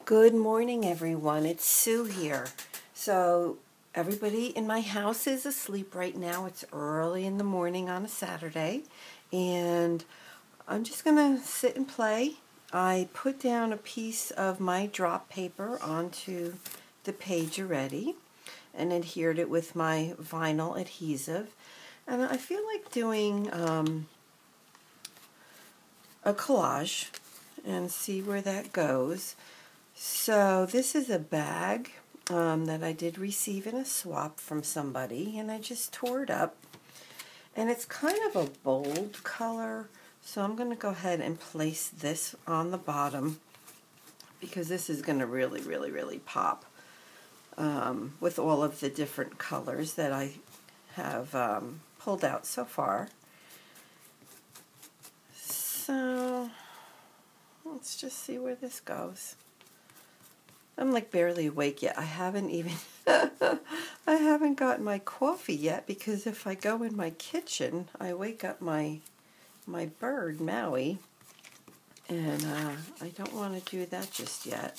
Good morning, everyone. It's Sue here. So, everybody in my house is asleep right now. It's early in the morning on a Saturday, and I'm just going to sit and play. I put down a piece of my drop paper onto the page already and adhered it with my vinyl adhesive. And I feel like doing a collage and see where that goes. So this is a bag that I did receive in a swap from somebody, and I just tore it up. And it's kind of a bold color, so I'm going to go ahead and place this on the bottom because this is going to really pop with all of the different colors that I have pulled out so far. So let's just see where this goes. I'm like barely awake yet. I haven't even I haven't gotten my coffee yet because if I go in my kitchen, I wake up my bird, Maui, and I don't want to do that just yet.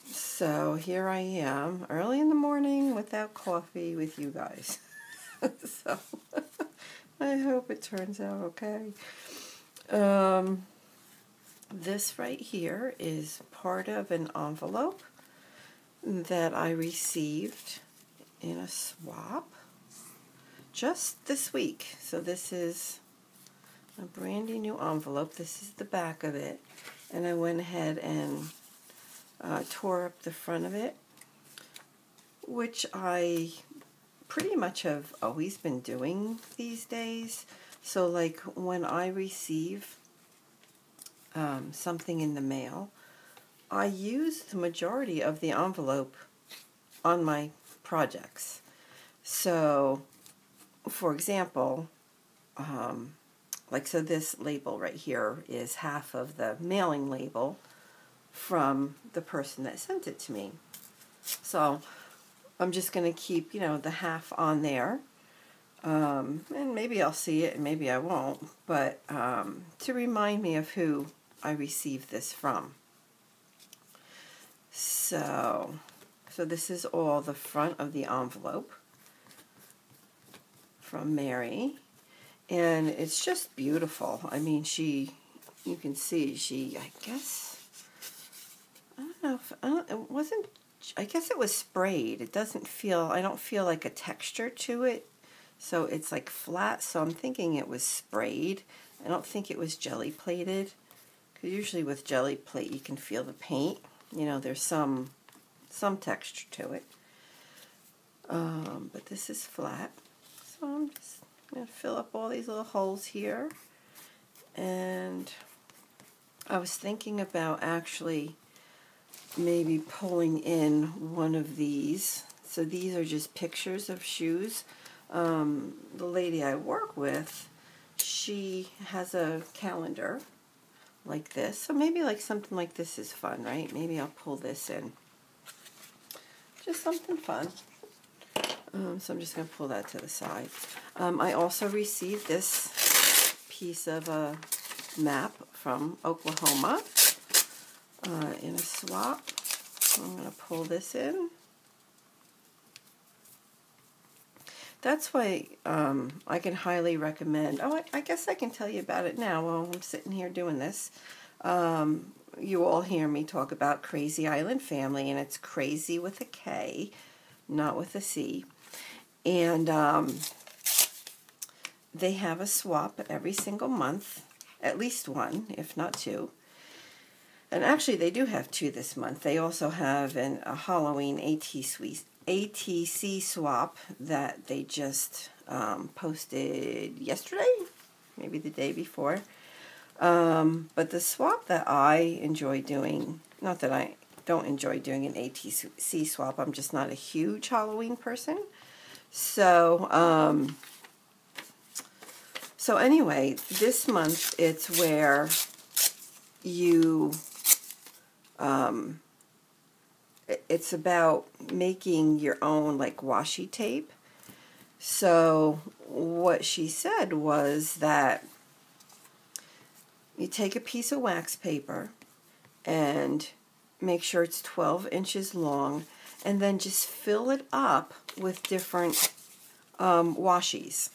So here I am, early in the morning without coffee with you guys. So I hope it turns out okay. This right here is part of an envelope that I received in a swap just this week. So this is a brandy new envelope. This is the back of it. And I went ahead and tore up the front of it, which I pretty much have always been doing these days. So like when I receive something in the mail, I use the majority of the envelope on my projects. So, for example, so this label right here is half of the mailing label from the person that sent it to me. So, I'm just going to keep, the half on there. And maybe I'll see it and maybe I won't, but to remind me of who I received this from. So this is all the front of the envelope from Mary, and it's just beautiful. I mean, you can see, I guess, I guess it was sprayed. It doesn't feel, I don't feel like a texture to it. So it's like flat, so I'm thinking it was sprayed. I don't think it was jelly plated. Because usually with jelly plate you can feel the paint. There's some texture to it. But this is flat. So I'm just going to fill up all these little holes here. And I was thinking about actually maybe pulling in one of these. So these are just pictures of shoes. The lady I work with, she has a calendar like this, so maybe like something like this is fun, right? Maybe I'll pull this in. Just something fun. So I'm just going to pull that to the side. I also received this piece of a map from Oklahoma in a swap. So I'm going to pull this in. That's why I can highly recommend. Oh, I guess I can tell you about it now while I'm sitting here doing this. You all hear me talk about Crazy Island Family, and it's crazy with a K, not with a C. And they have a swap every single month, at least one, if not two. And actually, they do have two this month. They also have a Halloween ATC swap that they just posted yesterday, maybe the day before. But the swap that I enjoy doing, not that I don't enjoy doing an ATC swap, I'm just not a huge Halloween person. So anyway, this month it's where you it's about making your own like washi tape. So what she said was that you take a piece of wax paper and make sure it's 12 inches long, and then just fill it up with different washies.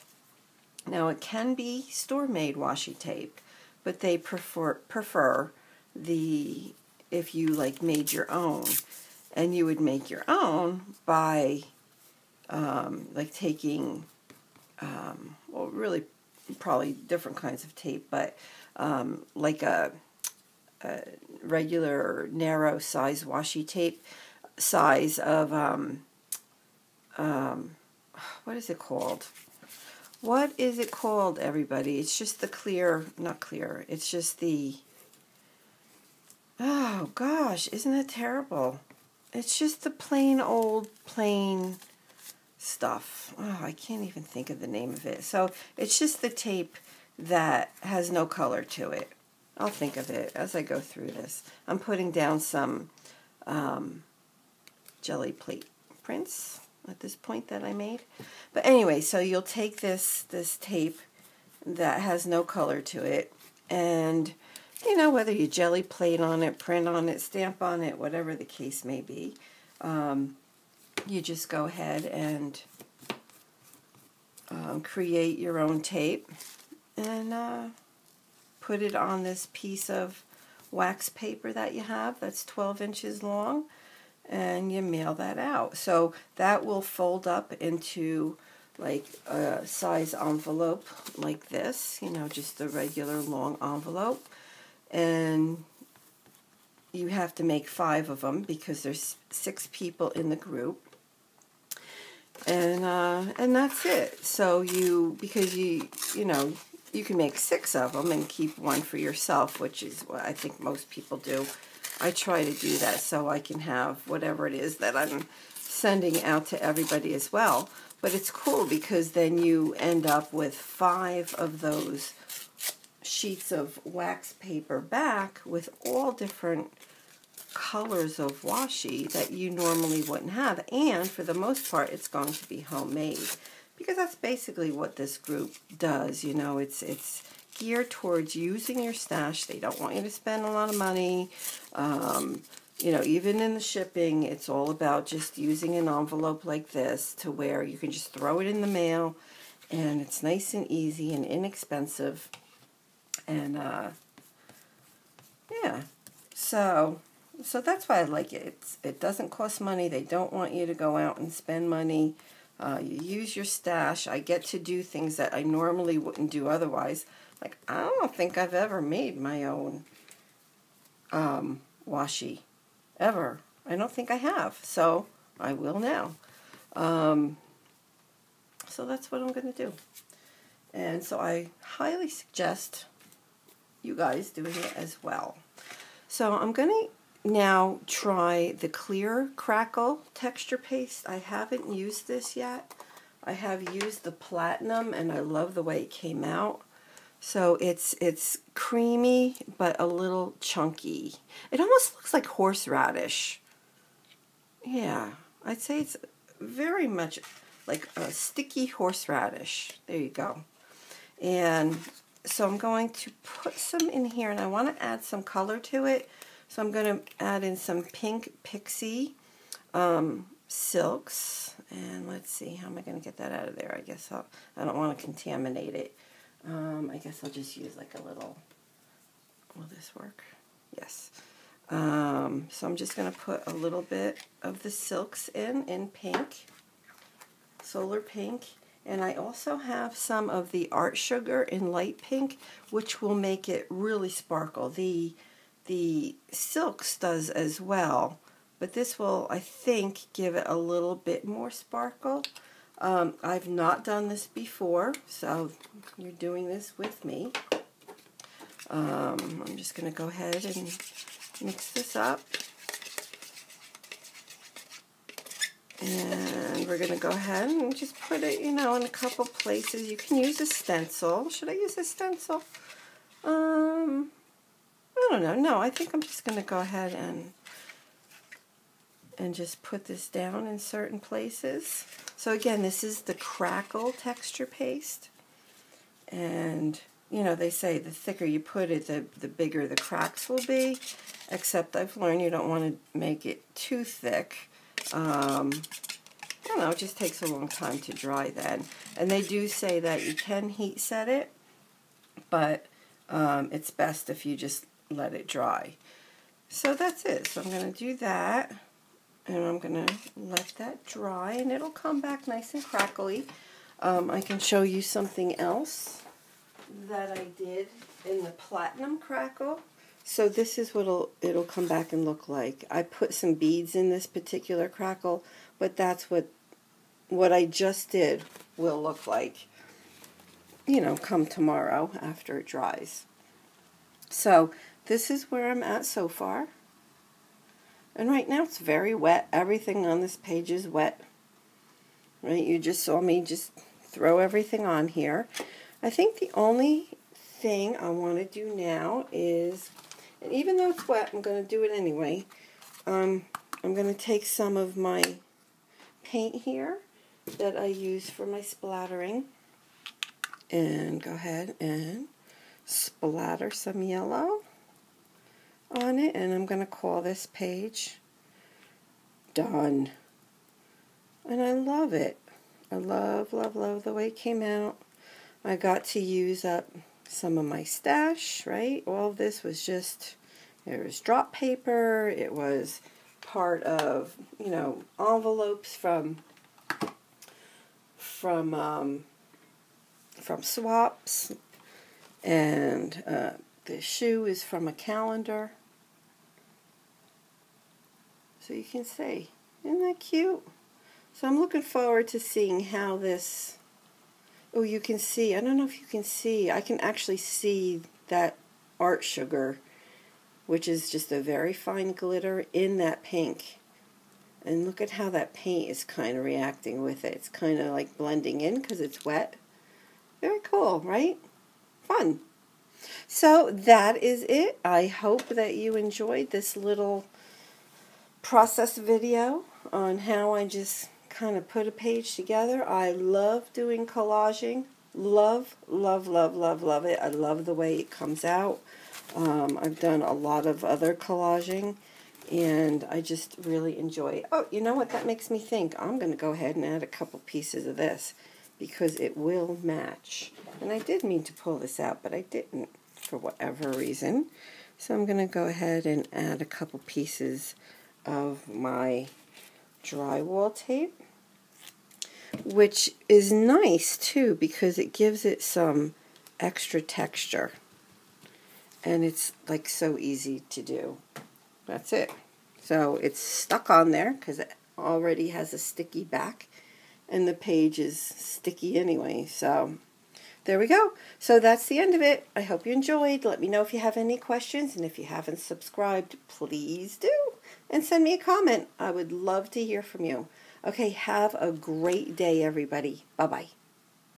Now it can be store-made washi tape, but they prefer the, if you like made your own, and you would make your own by like taking, well, really probably different kinds of tape, but like a regular narrow size washi tape size of what is it called? What is it called, everybody? It's just the clear, not clear, it's just the, oh gosh, isn't it terrible? It's just the plain old, plain stuff. Oh, I can't even think of the name of it. So it's just the tape that has no color to it. I'll think of it as I go through this. I'm putting down some jelly plate prints at this point that I made. But anyway, so you'll take this tape that has no color to it, and you know, whether you jelly plate on it, print on it, stamp on it, whatever the case may be, you just go ahead and create your own tape and put it on this piece of wax paper that you have that's 12 inches long, and you mail that out. So that will fold up into like a size envelope like this, you know, just a regular long envelope. And you have to make 5 of them because there's 6 people in the group. And that's it. So because you know, you can make 6 of them and keep 1 for yourself, which is what I think most people do. I try to do that so I can have whatever it is that I'm sending out to everybody as well. But it's cool because then you end up with 5 of those sheets of wax paper back with all different colors of washi that you normally wouldn't have. And for the most part, it's going to be homemade, because that's basically what this group does. You know, it's geared towards using your stash. They don't want you to spend a lot of money. You know, even in the shipping, it's all about just using an envelope like this to where you can just throw it in the mail, and it's nice and easy and inexpensive. And yeah, so that's why I like it. It doesn't cost money. They don't want you to go out and spend money. You use your stash. I get to do things that I normally wouldn't do otherwise. Like, I don't think I've ever made my own washi, ever. I don't think I have, so I will now. So that's what I'm going to do. And so I highly suggest you guys doing it as well. So I'm going to now try the clear crackle texture paste. I haven't used this yet. I have used the platinum, and I love the way it came out. So it's creamy but a little chunky. It almost looks like horseradish. Yeah, I'd say it's very much like a sticky horseradish. There you go. And so I'm going to put some in here, and I want to add some color to it. So I'm going to add in some pink pixie silks. And let's see, how am I going to get that out of there? I guess I don't want to contaminate it. I guess I'll just use like a little, will this work? Yes. So I'm just going to put a little bit of the silks in pink, solar pink. And I also have some of the art sugar in light pink, which will make it really sparkle. The silks does as well, but this will, I think, give it a little bit more sparkle. I've not done this before, so you're doing this with me. I'm just going to go ahead and mix this up. And we're going to go ahead and just put it, you know, in a couple places. You can use a stencil. Should I use a stencil? I don't know. No, I think I'm just going to go ahead and just put this down in certain places. So again, this is the crackle texture paste. And you know, they say the thicker you put it, the bigger the cracks will be, except I've learned you don't want to make it too thick. I don't know, it just takes a long time to dry then. And they do say that you can heat set it, but it's best if you just let it dry. So that's it. So I'm going to do that, and I'm going to let that dry, and it'll come back nice and crackly. I can show you something else that I did in the platinum crackle. So this is what it'll come back and look like. I put some beads in this particular crackle, but that's what I just did will look like, you know, come tomorrow after it dries. So this is where I'm at so far. And right now it's very wet. Everything on this page is wet. Right? You just saw me just throw everything on here. I think the only thing I want to do now is, and even though it's wet, I'm going to do it anyway. I'm going to take some of my paint here that I use for my splattering and go ahead and splatter some yellow on it, and I'm going to call this page Done. And I love it. I love, love, love the way it came out. I got to use up some of my stash, right? All of this was just, it was drop paper, it was part of, you know, envelopes from swaps, and the shoe is from a calendar. So you can see, isn't that cute? So I'm looking forward to seeing how this, oh, you can see, I don't know if you can see, I can actually see that art sugar, which is just a very fine glitter in that pink. And look at how that paint is kind of reacting with it. It's kind of like blending in because it's wet. Very cool, right? Fun. So that is it. I hope that you enjoyed this little process video on how I just kind of put a page together. I love doing collaging. Love, love, love, love, love it. I love the way it comes out. I've done a lot of other collaging, and I just really enjoy it. Oh, you know what? That makes me think. I'm going to go ahead and add a couple pieces of this because it will match. And I did mean to pull this out, but I didn't for whatever reason. So I'm going to go ahead and add a couple pieces of my drywall tape, which is nice too because it gives it some extra texture. And it's like so easy to do. That's it. So it's stuck on there because it already has a sticky back, and the page is sticky anyway. So there we go. So that's the end of it. I hope you enjoyed. Let me know if you have any questions, and if you haven't subscribed, please do. And send me a comment. I would love to hear from you. Okay, have a great day, everybody. Bye-bye.